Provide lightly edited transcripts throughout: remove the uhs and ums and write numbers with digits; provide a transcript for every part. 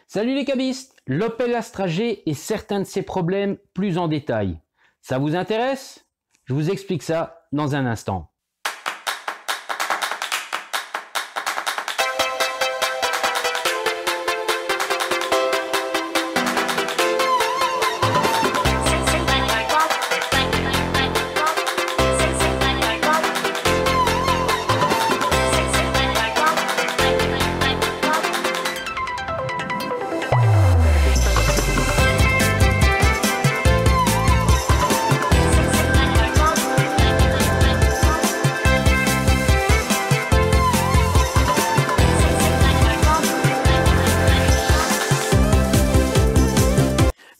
Salut les cabistes, l'Opel Astra G et certains de ses problèmes plus en détail. Ça vous intéresse? Je vous explique ça dans un instant.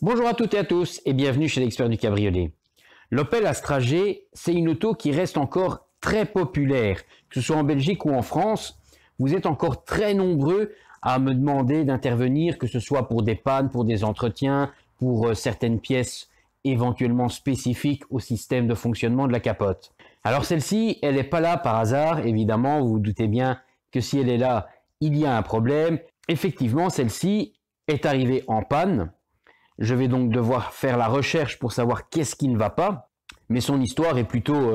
Bonjour à toutes et à tous et bienvenue chez l'expert du cabriolet. L'Opel Astra G, c'est une auto qui reste encore très populaire. Que ce soit en Belgique ou en France, vous êtes encore très nombreux à me demander d'intervenir, que ce soit pour des pannes, pour des entretiens, pour certaines pièces éventuellement spécifiques au système de fonctionnement de la capote. Alors celle-ci, elle n'est pas là par hasard, évidemment, vous vous doutez bien que si elle est là, il y a un problème. Effectivement, celle-ci est arrivée en panne. Je vais donc devoir faire la recherche pour savoir qu'est-ce qui ne va pas, mais son histoire est plutôt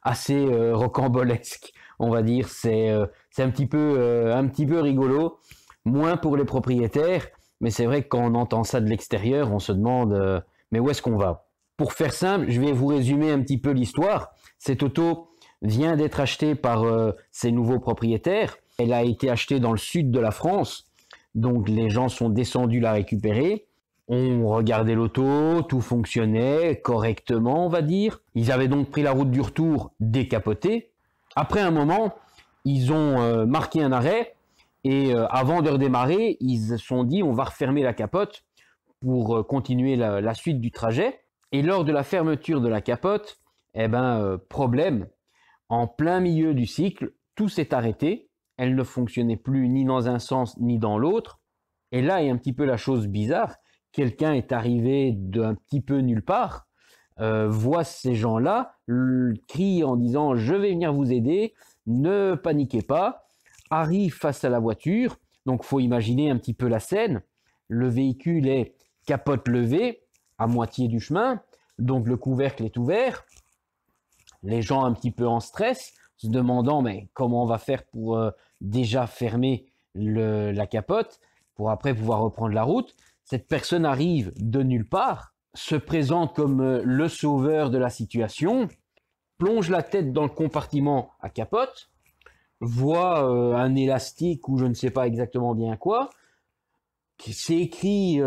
assez rocambolesque, on va dire. C'est un petit peu rigolo, moins pour les propriétaires, mais c'est vrai que quand on entend ça de l'extérieur, on se demande mais où est-ce qu'on va? Pour faire simple, je vais vous résumer un petit peu l'histoire. Cette auto vient d'être achetée par ses nouveaux propriétaires. Elle a été achetée dans le sud de la France, donc les gens sont descendus la récupérer. On regardait l'auto, tout fonctionnait correctement, on va dire. Ils avaient donc pris la route du retour décapotée. Après un moment, ils ont marqué un arrêt et avant de redémarrer, ils se sont dit on va refermer la capote pour continuer la suite du trajet. Et lors de la fermeture de la capote, problème, en plein milieu du cycle, tout s'est arrêté. Elle ne fonctionnait plus ni dans un sens ni dans l'autre. Et là est un petit peu la chose bizarre. Quelqu'un est arrivé d'un petit peu nulle part, voit ces gens-là, crie en disant « je vais venir vous aider, ne paniquez pas », arrive face à la voiture, donc il faut imaginer un petit peu la scène, le véhicule est capote levée, à moitié du chemin, donc le couvercle est ouvert, les gens un petit peu en stress, se demandant mais comment on va faire pour déjà fermer la capote, pour après pouvoir reprendre la route. Cette personne arrive de nulle part, se présente comme le sauveur de la situation, plonge la tête dans le compartiment à capote, voit un élastique ou je ne sais pas exactement bien quoi, c'est écrit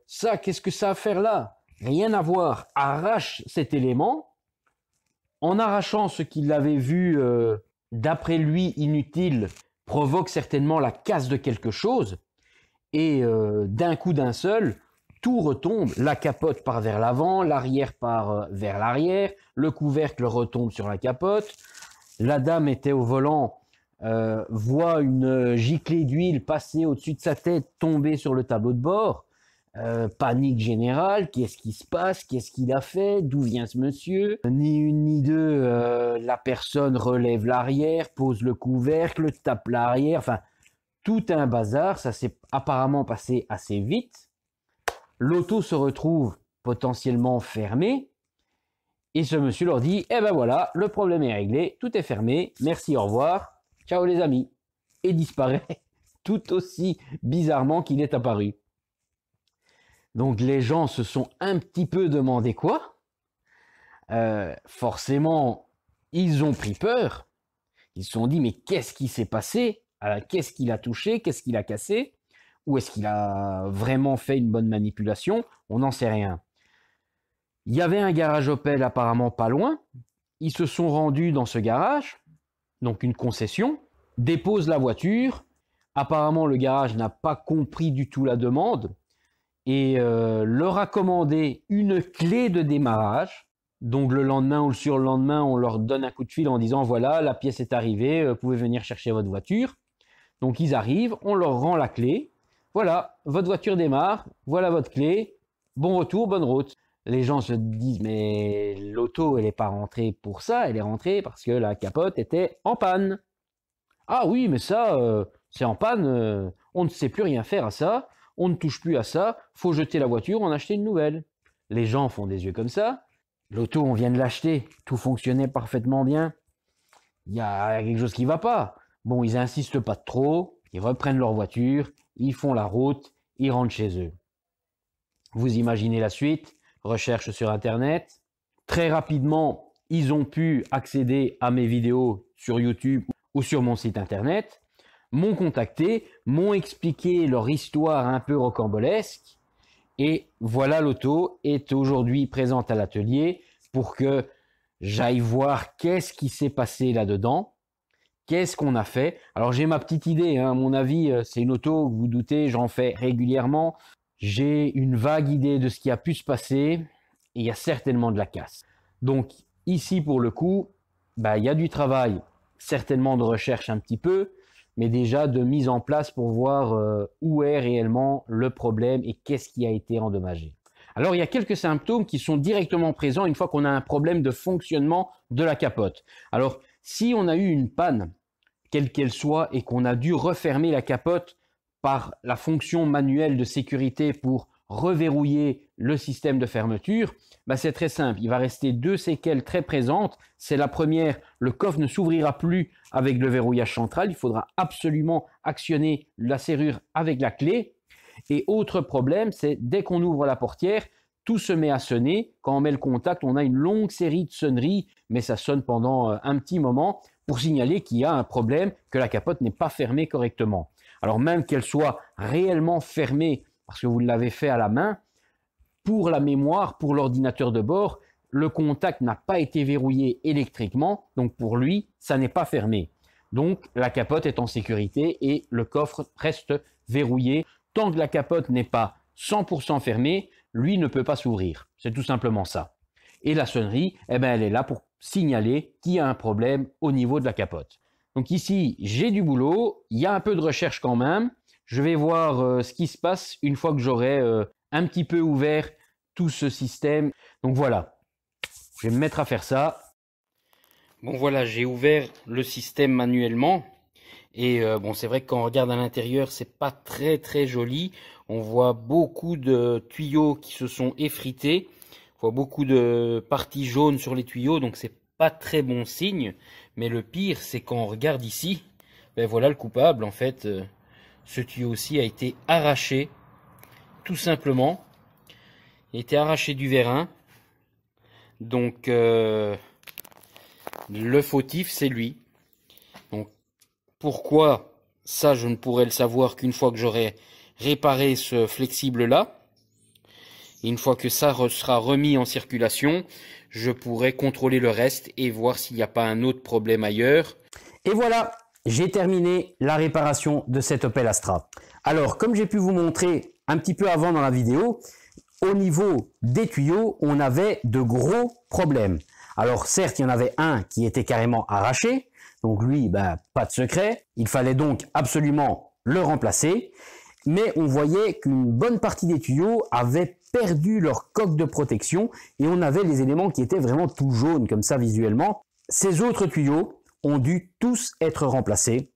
ça, qu'est-ce que ça a à faire là? Rien à voir, arrache cet élément, en arrachant ce qu'il avait vu d'après lui inutile, provoque certainement la casse de quelque chose. Et d'un coup d'un seul, tout retombe, la capote part vers l'avant, l'arrière part vers l'arrière, le couvercle retombe sur la capote, la dame était au volant, voit une giclée d'huile passer au-dessus de sa tête, tomber sur le tableau de bord, panique générale, qu'est-ce qui se passe, qu'est-ce qu'il a fait, d'où vient ce monsieur? Ni une ni deux, la personne relève l'arrière, pose le couvercle, tape l'arrière, enfin... Tout un bazar, ça s'est apparemment passé assez vite. L'auto se retrouve potentiellement fermée. Et ce monsieur leur dit, eh ben voilà, le problème est réglé, tout est fermé, merci, au revoir, ciao les amis. Et disparaît tout aussi bizarrement qu'il est apparu. Donc les gens se sont un petit peu demandé quoi. Forcément, ils ont pris peur. Ils se sont dit, mais qu'est-ce qui s'est passé? Qu'est-ce qu'il a touché? Qu'est-ce qu'il a cassé? Ou est-ce qu'il a vraiment fait une bonne manipulation? On n'en sait rien. Il y avait un garage Opel apparemment pas loin. Ils se sont rendus dans ce garage, donc une concession, déposent la voiture. Apparemment, le garage n'a pas compris du tout la demande et leur a commandé une clé de démarrage. Donc le lendemain ou le surlendemain, on leur donne un coup de fil en disant « Voilà, la pièce est arrivée, vous pouvez venir chercher votre voiture ». Donc ils arrivent, on leur rend la clé. Voilà, votre voiture démarre, voilà votre clé, bon retour, bonne route. Les gens se disent « Mais l'auto, elle n'est pas rentrée pour ça, elle est rentrée parce que la capote était en panne ». Ah oui, mais ça, c'est en panne, on ne sait plus rien faire à ça. on ne touche plus à ça, faut jeter la voiture, en acheter une nouvelle. Les gens font des yeux comme ça. L'auto, on vient de l'acheter, tout fonctionnait parfaitement bien. Il y a quelque chose qui ne va pas. Bon, ils insistent pas trop, ils reprennent leur voiture, ils font la route, ils rentrent chez eux. Vous imaginez la suite, recherche sur Internet. Très rapidement, ils ont pu accéder à mes vidéos sur YouTube ou sur mon site Internet, m'ont contacté, m'ont expliqué leur histoire un peu rocambolesque. Et voilà, l'auto est aujourd'hui présente à l'atelier pour que j'aille voir qu'est-ce qui s'est passé là-dedans, qu'est-ce qu'on a fait. Alors j'ai ma petite idée, hein, à mon avis, c'est une auto, vous vous doutez, j'en fais régulièrement. J'ai une vague idée de ce qui a pu se passer et il y a certainement de la casse. Donc ici pour le coup, il y a du travail, certainement de recherche un petit peu, mais déjà de mise en place pour voir où est réellement le problème et qu'est-ce qui a été endommagé. Alors il y a quelques symptômes qui sont directement présents une fois qu'on a un problème de fonctionnement de la capote. Alors si on a eu une panne, quelle qu'elle soit, et qu'on a dû refermer la capote par la fonction manuelle de sécurité pour reverrouiller le système de fermeture, c'est très simple. Il va rester deux séquelles très présentes. C'est la première, le coffre ne s'ouvrira plus avec le verrouillage central. Il faudra absolument actionner la serrure avec la clé. Et autre problème, c'est dès qu'on ouvre la portière, tout se met à sonner. Quand on met le contact, on a une longue série de sonneries, mais ça sonne pendant un petit moment pour signaler qu'il y a un problème, que la capote n'est pas fermée correctement. Alors même qu'elle soit réellement fermée, parce que vous l'avez fait à la main, pour la mémoire, pour l'ordinateur de bord, le contact n'a pas été verrouillé électriquement, donc pour lui, ça n'est pas fermé. Donc la capote est en sécurité et le coffre reste verrouillé. Tant que la capote n'est pas 100% fermée, lui ne peut pas s'ouvrir. C'est tout simplement ça. Et la sonnerie, elle est là pour signaler qu'il y a un problème au niveau de la capote. Donc ici, j'ai du boulot, il y a un peu de recherche quand même. Je vais voir ce qui se passe une fois que j'aurai un petit peu ouvert tout ce système. Donc voilà, je vais me mettre à faire ça. Bon voilà, j'ai ouvert le système manuellement. Et c'est vrai que quand on regarde à l'intérieur, c'est pas très joli. On voit beaucoup de tuyaux qui se sont effrités. On voit beaucoup de parties jaunes sur les tuyaux, donc c'est pas très bon signe. Mais le pire, c'est quand on regarde ici, voilà le coupable. En fait, ce tuyau-ci a été arraché, tout simplement. Il a été arraché du vérin. Donc, le fautif, c'est lui. Donc, pourquoi? Ça, je ne pourrai le savoir qu'une fois que j'aurai réparé ce flexible-là. Et une fois que ça sera remis en circulation, je pourrai contrôler le reste et voir s'il n'y a pas un autre problème ailleurs. Et voilà, j'ai terminé la réparation de cette Opel Astra. Alors, comme j'ai pu vous montrer un petit peu avant dans la vidéo, au niveau des tuyaux, on avait de gros problèmes. Alors certes, il y en avait un qui était carrément arraché, donc lui, pas de secret. Il fallait donc absolument le remplacer. Mais on voyait qu'une bonne partie des tuyaux avaient perdu leur coque de protection et on avait les éléments qui étaient vraiment tout jaunes comme ça visuellement. Ces autres tuyaux ont dû tous être remplacés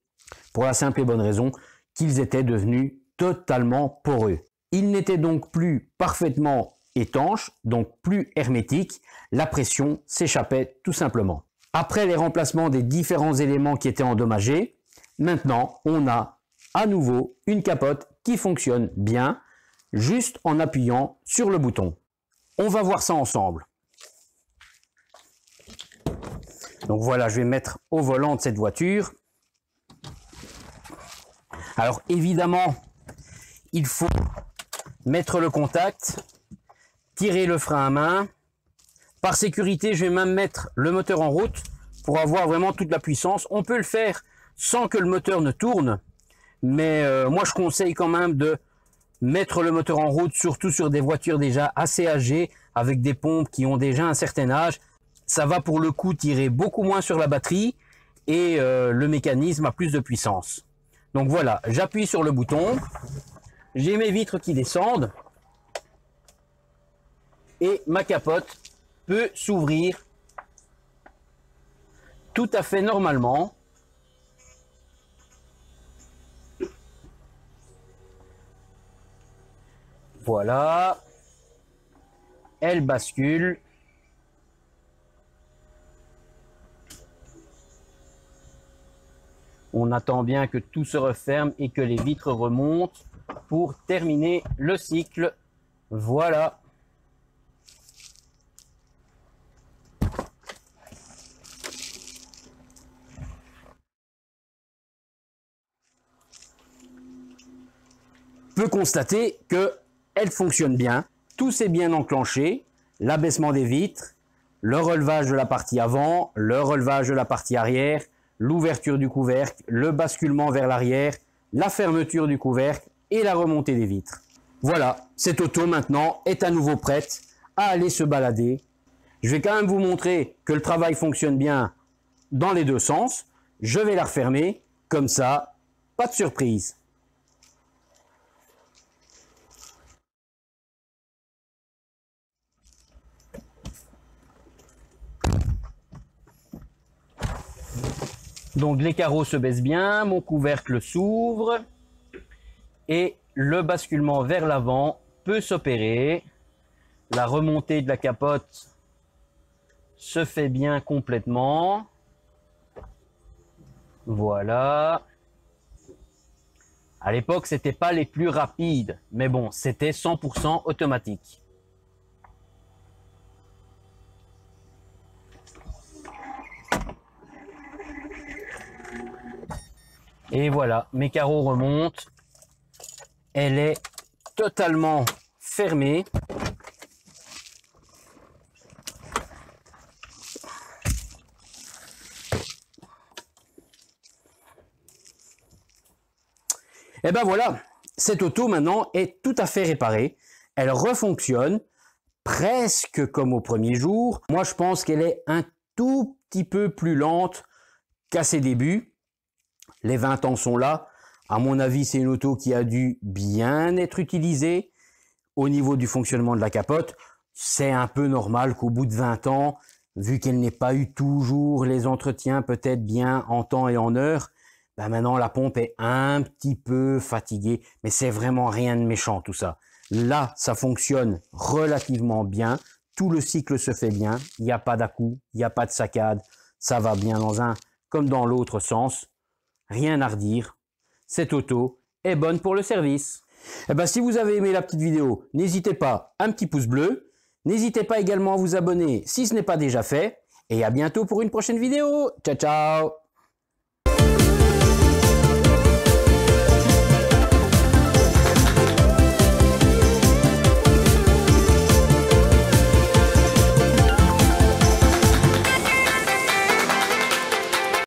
pour la simple et bonne raison qu'ils étaient devenus totalement poreux. Ils n'étaient donc plus parfaitement étanches, donc plus hermétiques. La pression s'échappait tout simplement. Après les remplacements des différents éléments qui étaient endommagés, maintenant on a à nouveau une capote qui fonctionne bien, juste en appuyant sur le bouton. On va voir ça ensemble. Donc voilà, je vais me mettre au volant de cette voiture. Alors évidemment, il faut mettre le contact, tirer le frein à main. Par sécurité, je vais même mettre le moteur en route pour avoir vraiment toute la puissance. On peut le faire sans que le moteur ne tourne. Mais moi, je conseille quand même de mettre le moteur en route, surtout sur des voitures déjà assez âgées, avec des pompes qui ont déjà un certain âge. Ça va pour le coup tirer beaucoup moins sur la batterie et le mécanisme a plus de puissance. Donc voilà, j'appuie sur le bouton, j'ai mes vitres qui descendent et ma capote peut s'ouvrir tout à fait normalement. Voilà. Elle bascule. On attend bien que tout se referme et que les vitres remontent pour terminer le cycle. Voilà. On peut constater qu'elle fonctionne bien. Tout s'est bien enclenché. L'abaissement des vitres, le relevage de la partie avant, le relevage de la partie arrière, l'ouverture du couvercle, le basculement vers l'arrière, la fermeture du couvercle et la remontée des vitres. Voilà, cette auto maintenant est à nouveau prête à aller se balader. Je vais quand même vous montrer que le travail fonctionne bien dans les deux sens. Je vais la refermer, comme ça, pas de surprise. Donc les carreaux se baissent bien, mon couvercle s'ouvre et le basculement vers l'avant peut s'opérer. La remontée de la capote se fait bien complètement. Voilà. À l'époque, c'était pas les plus rapides, mais bon, c'était 100% automatique. Et voilà, mes carreaux remontent. Elle est totalement fermée. Et ben voilà, cette auto maintenant est tout à fait réparée. Elle refonctionne presque comme au premier jour. Moi, je pense qu'elle est un tout petit peu plus lente qu'à ses débuts. Les 20 ans sont là. À mon avis, c'est une auto qui a dû bien être utilisée. Au niveau du fonctionnement de la capote, c'est un peu normal qu'au bout de 20 ans, vu qu'elle n'ait pas eu toujours les entretiens peut-être bien en temps et en heure, ben maintenant la pompe est un petit peu fatiguée. Mais c'est vraiment rien de méchant tout ça. Là, ça fonctionne relativement bien. Tout le cycle se fait bien. Il n'y a pas d'à-coups, il n'y a pas de saccade. Ça va bien dans un comme dans l'autre sens. Rien à redire, cette auto est bonne pour le service. Et ben, si vous avez aimé la petite vidéo, n'hésitez pas, un petit pouce bleu. N'hésitez pas également à vous abonner si ce n'est pas déjà fait. Et à bientôt pour une prochaine vidéo. Ciao, ciao!